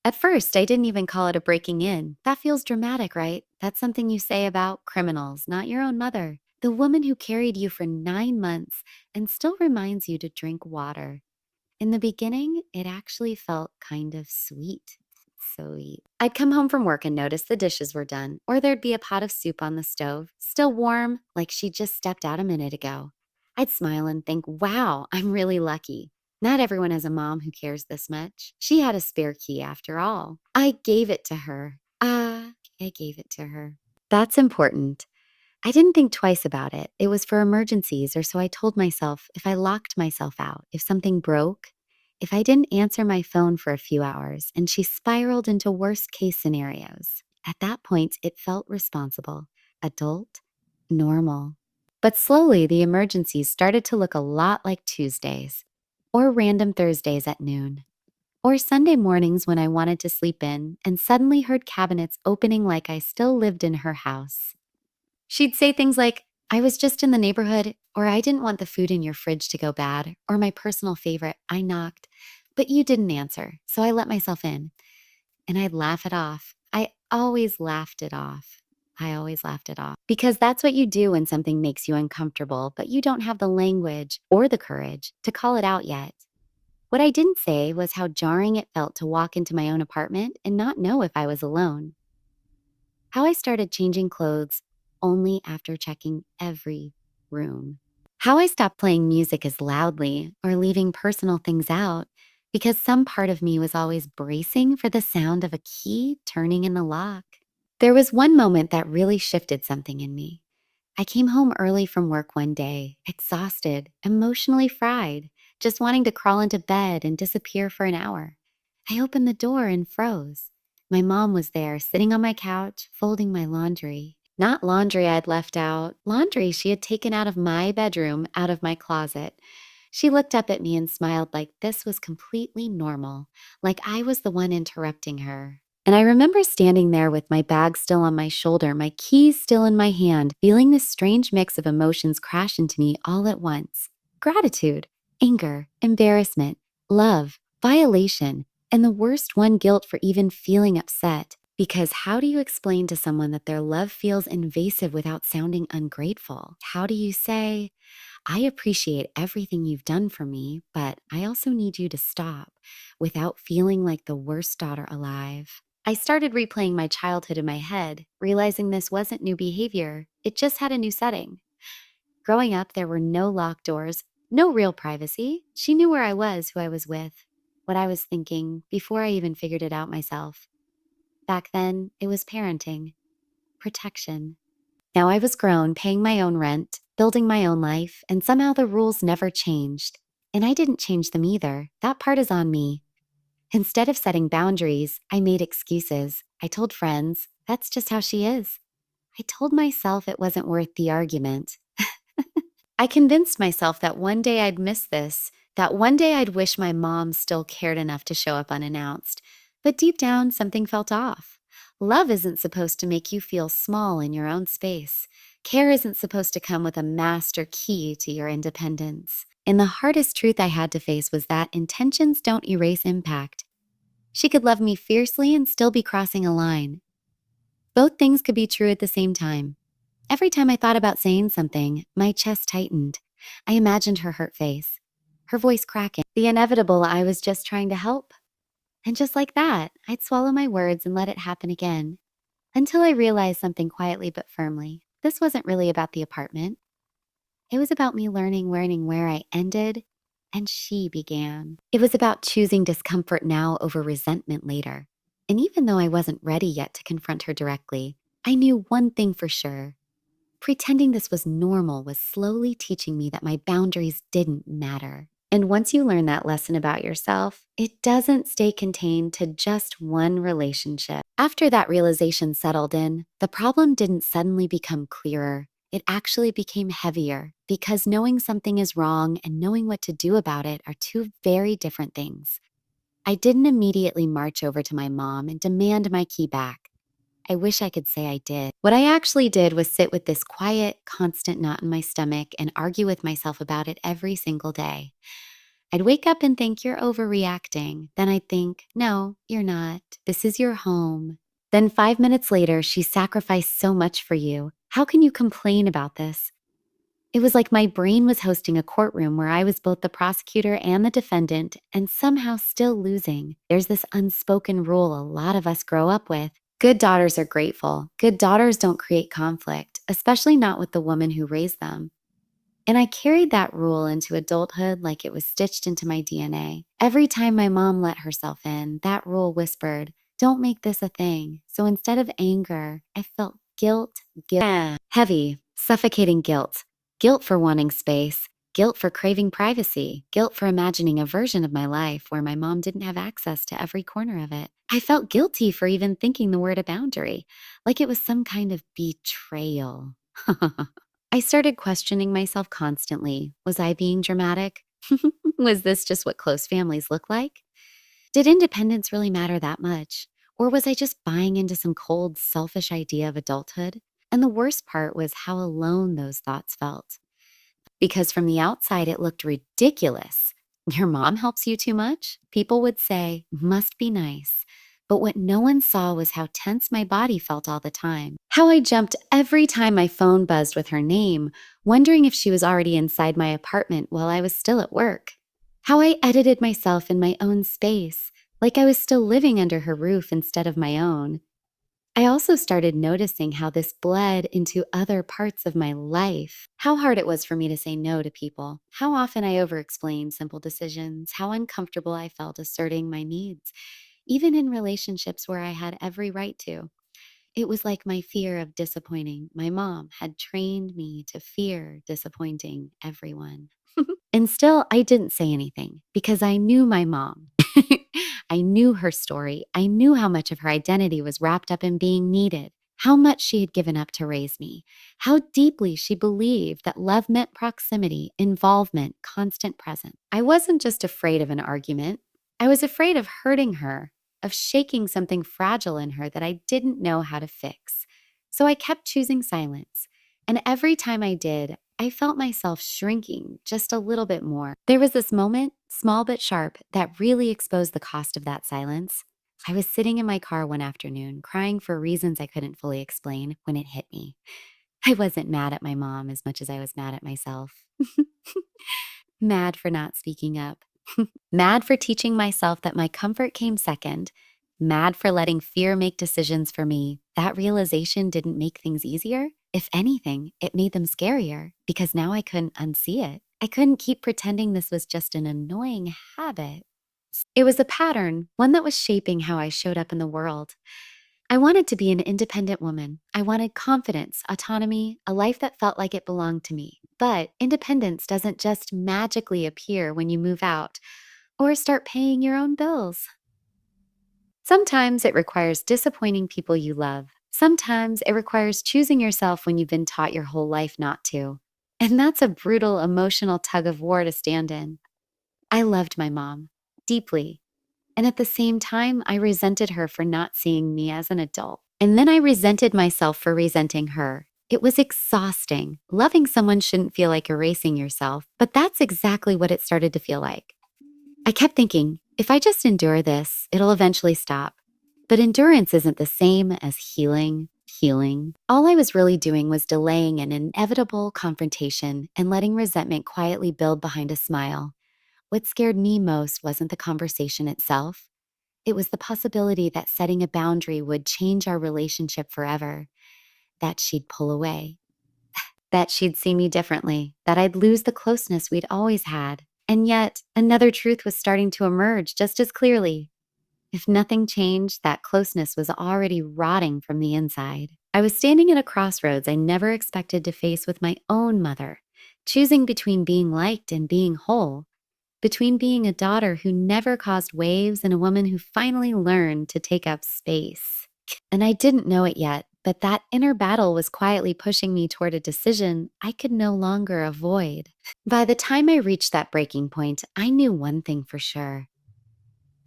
At first, I didn't even call it a breaking in. That feels dramatic, right? That's something you say about criminals, not your own mother. The woman who carried you for 9 months and still reminds you to drink water. In the beginning, it actually felt kind of sweet. Sweet. I'd come home from work and notice the dishes were done, or there'd be a pot of soup on the stove, still warm, like she just stepped out a minute ago. I'd smile and think, wow, I'm really lucky. Not everyone has a mom who cares this much. She had a spare key after all. I gave it to her. I gave it to her. That's important. I didn't think twice about it. It was for emergencies, or so I told myself. If I locked myself out, if something broke, if I didn't answer my phone for a few hours, and she spiraled into worst case scenarios. At that point, it felt responsible, adult, normal. But slowly, the emergencies started to look a lot like Tuesdays, or random Thursdays at noon, or Sunday mornings when I wanted to sleep in and suddenly heard cabinets opening like I still lived in her house. She'd say things like, I was just in the neighborhood, or I didn't want the food in your fridge to go bad, or my personal favorite, I knocked, but you didn't answer, so I let myself in. And I'd laugh it off. I always laughed it off. I always laughed it off. Because that's what you do when something makes you uncomfortable, but you don't have the language or the courage to call it out yet. What I didn't say was how jarring it felt to walk into my own apartment and not know if I was alone. How I started changing clothes only after checking every room. How I stopped playing music as loudly or leaving personal things out because some part of me was always bracing for the sound of a key turning in the lock. There was one moment that really shifted something in me. I came home early from work one day, exhausted, emotionally fried, just wanting to crawl into bed and disappear for an hour. I opened the door and froze. My mom was there, sitting on my couch, folding my laundry. Not laundry I'd left out, laundry she had taken out of my bedroom, out of my closet. She looked up at me and smiled like this was completely normal, like I was the one interrupting her. And I remember standing there with my bag still on my shoulder, my keys still in my hand, feeling this strange mix of emotions crash into me all at once. Gratitude, anger, embarrassment, love, violation, and the worst one, guilt for even feeling upset. Because how do you explain to someone that their love feels invasive without sounding ungrateful? How do you say, I appreciate everything you've done for me, but I also need you to stop without feeling like the worst daughter alive? I started replaying my childhood in my head, realizing this wasn't new behavior, it just had a new setting. Growing up, there were no locked doors, no real privacy. She knew where I was, who I was with, what I was thinking before I even figured it out myself. Back then, it was parenting, protection. Now I was grown, paying my own rent, building my own life, and somehow the rules never changed. And I didn't change them either. That part is on me. Instead of setting boundaries, I made excuses. I told friends, that's just how she is. I told myself it wasn't worth the argument. I convinced myself that one day I'd miss this, that one day I'd wish my mom still cared enough to show up unannounced. But deep down, something felt off. Love isn't supposed to make you feel small in your own space. Care isn't supposed to come with a master key to your independence. And the hardest truth I had to face was that intentions don't erase impact. She could love me fiercely and still be crossing a line. Both things could be true at the same time. Every time I thought about saying something, my chest tightened. I imagined her hurt face, her voice cracking. The inevitable, I was just trying to help. And just like that, I'd swallow my words and let it happen again. Until I realized something quietly but firmly. This wasn't really about the apartment. It was about me learning where I ended and she began. It was about choosing discomfort now over resentment later. And even though I wasn't ready yet to confront her directly, I knew one thing for sure. Pretending this was normal was slowly teaching me that my boundaries didn't matter. And once you learn that lesson about yourself, it doesn't stay contained to just one relationship. After that realization settled in, the problem didn't suddenly become clearer. It actually became heavier because knowing something is wrong and knowing what to do about it are two very different things. I didn't immediately march over to my mom and demand my key back. I wish I could say I did. What I actually did was sit with this quiet, constant knot in my stomach and argue with myself about it every single day. I'd wake up and think you're overreacting. Then I'd think, no, you're not. This is your home. Then 5 minutes later, she sacrificed so much for you. How can you complain about this? It was like my brain was hosting a courtroom where I was both the prosecutor and the defendant and somehow still losing. There's this unspoken rule a lot of us grow up with. Good daughters are grateful. Good daughters don't create conflict, especially not with the woman who raised them. And I carried that rule into adulthood like it was stitched into my DNA. Every time my mom let herself in, that rule whispered, don't make this a thing. So instead of anger, I felt guilt, heavy, suffocating guilt. Guilt for wanting space, guilt for craving privacy, guilt for imagining a version of my life where my mom didn't have access to every corner of it. I felt guilty for even thinking the word a boundary, like it was some kind of betrayal. I started questioning myself constantly. Was I being dramatic? Was this just what close families look like? Did independence really matter that much? Or was I just buying into some cold, selfish idea of adulthood? And the worst part was how alone those thoughts felt. Because from the outside, it looked ridiculous. Your mom helps you too much? People would say, must be nice. But what no one saw was how tense my body felt all the time. How I jumped every time my phone buzzed with her name, wondering if she was already inside my apartment while I was still at work. How I edited myself in my own space, like I was still living under her roof instead of my own. I also started noticing how this bled into other parts of my life. How hard it was for me to say no to people. How often I overexplained simple decisions. How uncomfortable I felt asserting my needs, even in relationships where I had every right to. It was like my fear of disappointing my mom had trained me to fear disappointing everyone. And still, I didn't say anything because I knew my mom. I knew her story. I knew how much of her identity was wrapped up in being needed, how much she had given up to raise me, how deeply she believed that love meant proximity, involvement, constant presence. I wasn't just afraid of an argument. I was afraid of hurting her, of shaking something fragile in her that I didn't know how to fix. So I kept choosing silence. And every time I did, I felt myself shrinking just a little bit more. There was this moment, small but sharp, that really exposed the cost of that silence. I was sitting in my car one afternoon, crying for reasons I couldn't fully explain when it hit me. I wasn't mad at my mom as much as I was mad at myself. Mad for not speaking up. Mad for teaching myself that my comfort came second. Mad for letting fear make decisions for me. That realization didn't make things easier. If anything, it made them scarier because now I couldn't unsee it. I couldn't keep pretending this was just an annoying habit. It was a pattern, one that was shaping how I showed up in the world. I wanted to be an independent woman. I wanted confidence, autonomy, a life that felt like it belonged to me. But independence doesn't just magically appear when you move out or start paying your own bills. Sometimes it requires disappointing people you love. Sometimes it requires choosing yourself when you've been taught your whole life not to. And that's a brutal emotional tug of war to stand in. I loved my mom deeply. And at the same time, I resented her for not seeing me as an adult. And then I resented myself for resenting her. It was exhausting. Loving someone shouldn't feel like erasing yourself, but that's exactly what it started to feel like. I kept thinking, if I just endure this, it'll eventually stop. But endurance isn't the same as healing. All I was really doing was delaying an inevitable confrontation and letting resentment quietly build behind a smile. What scared me most wasn't the conversation itself. It was the possibility that setting a boundary would change our relationship forever, that she'd pull away, that she'd see me differently, that I'd lose the closeness we'd always had. And yet, another truth was starting to emerge just as clearly. If nothing changed, that closeness was already rotting from the inside. I was standing at a crossroads I never expected to face with my own mother, choosing between being liked and being whole, between being a daughter who never caused waves and a woman who finally learned to take up space. And I didn't know it yet, but that inner battle was quietly pushing me toward a decision I could no longer avoid. By the time I reached that breaking point, I knew one thing for sure.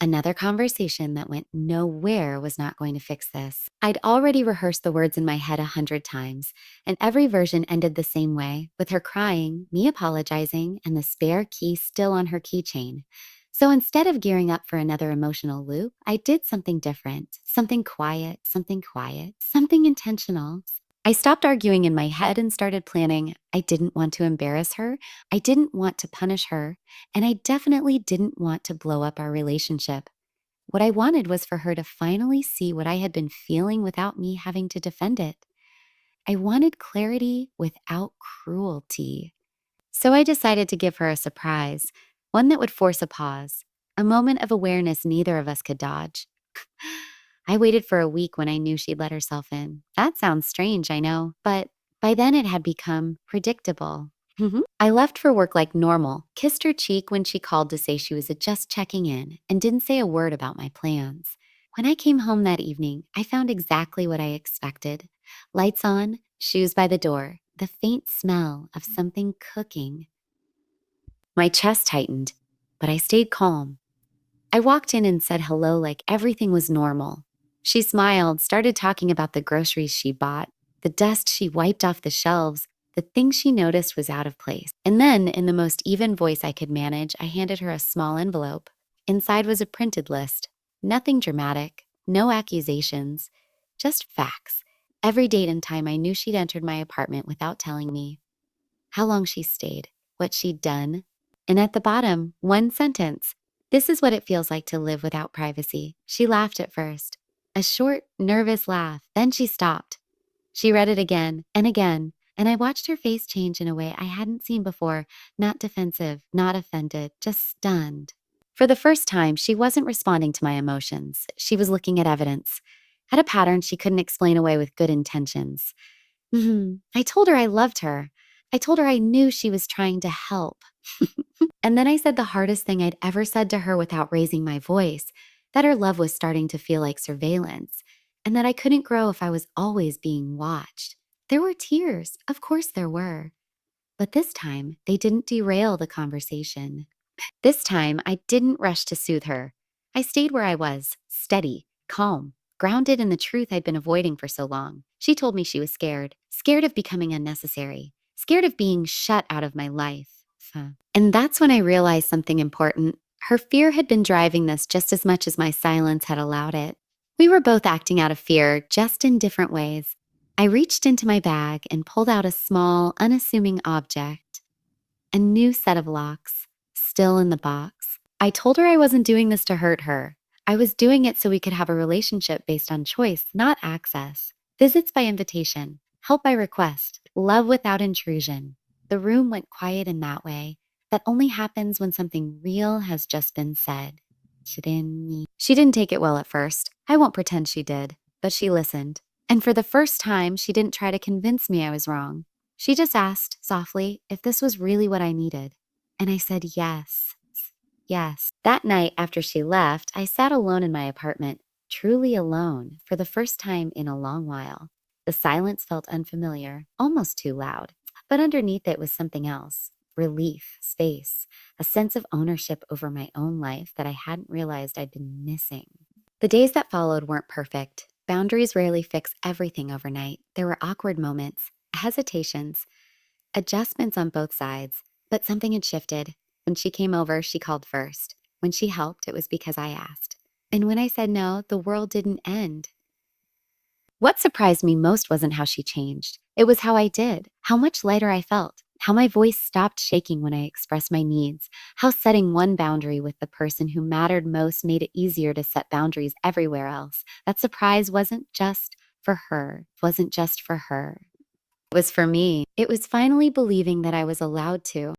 Another conversation that went nowhere was not going to fix this. I'd already rehearsed the words in my head 100 times, and every version ended the same way, with her crying, me apologizing, and the spare key still on her keychain. So instead of gearing up for another emotional loop, I did something different, something intentional. I stopped arguing in my head and started planning. I didn't want to embarrass her. I didn't want to punish her. And I definitely didn't want to blow up our relationship. What I wanted was for her to finally see what I had been feeling without me having to defend it. I wanted clarity without cruelty. So I decided to give her a surprise, one that would force a pause, a moment of awareness neither of us could dodge. I waited for a week when I knew she'd let herself in. That sounds strange, I know, but by then it had become predictable. I left for work like normal, kissed her cheek when she called to say she was just checking in, and didn't say a word about my plans. When I came home that evening, I found exactly what I expected. Lights on, shoes by the door, the faint smell of something cooking. My chest tightened, but I stayed calm. I walked in and said hello like everything was normal. She smiled, started talking about the groceries she bought, the dust she wiped off the shelves, the thing she noticed was out of place. And then, in the most even voice I could manage, I handed her a small envelope. Inside was a printed list. Nothing dramatic, no accusations, just facts. Every date and time I knew she'd entered my apartment without telling me, how long she stayed, what she'd done, and at the bottom, one sentence. This is what it feels like to live without privacy. She laughed at first, a short, nervous laugh. Then she stopped. She read it again, and I watched her face change in a way I hadn't seen before, not defensive, not offended, just stunned. For the first time, she wasn't responding to my emotions. She was looking at evidence, at a pattern she couldn't explain away with good intentions. I told her I loved her. I told her I knew she was trying to help. And then I said the hardest thing I'd ever said to her without raising my voice, that her love was starting to feel like surveillance, and that I couldn't grow if I was always being watched. There were tears, of course there were. But this time, they didn't derail the conversation. This time, I didn't rush to soothe her. I stayed where I was, steady, calm, grounded in the truth I'd been avoiding for so long. She told me she was scared of becoming unnecessary, scared of being shut out of my life. And that's when I realized something important. Her fear had been driving this just as much as my silence had allowed it. We were both acting out of fear, just in different ways. I reached into my bag and pulled out a small, unassuming object, a new set of locks, still in the box. I told her I wasn't doing this to hurt her. I was doing it so we could have a relationship based on choice, not access. Visits by invitation, help by request, love without intrusion. The room went quiet in that way. That only happens when something real has just been said. She didn't take it well at first. I won't pretend she did, but she listened. And for the first time, she didn't try to convince me I was wrong. She just asked, softly, if this was really what I needed. And I said yes. Yes. That night after she left, I sat alone in my apartment, truly alone, for the first time in a long while. The silence felt unfamiliar, almost too loud, but underneath it was something else. Relief, space, a sense of ownership over my own life that I hadn't realized I'd been missing. The days that followed weren't perfect. Boundaries rarely fix everything overnight. There were awkward moments, hesitations, adjustments on both sides, but something had shifted. When she came over, she called first. When she helped, it was because I asked. And when I said no, the world didn't end. What surprised me most wasn't how she changed. It was how I did, how much lighter I felt, how my voice stopped shaking when I expressed my needs, how setting one boundary with the person who mattered most made it easier to set boundaries everywhere else. That surprise wasn't just for her, wasn't just for her. It was for me. It was finally believing that I was allowed to.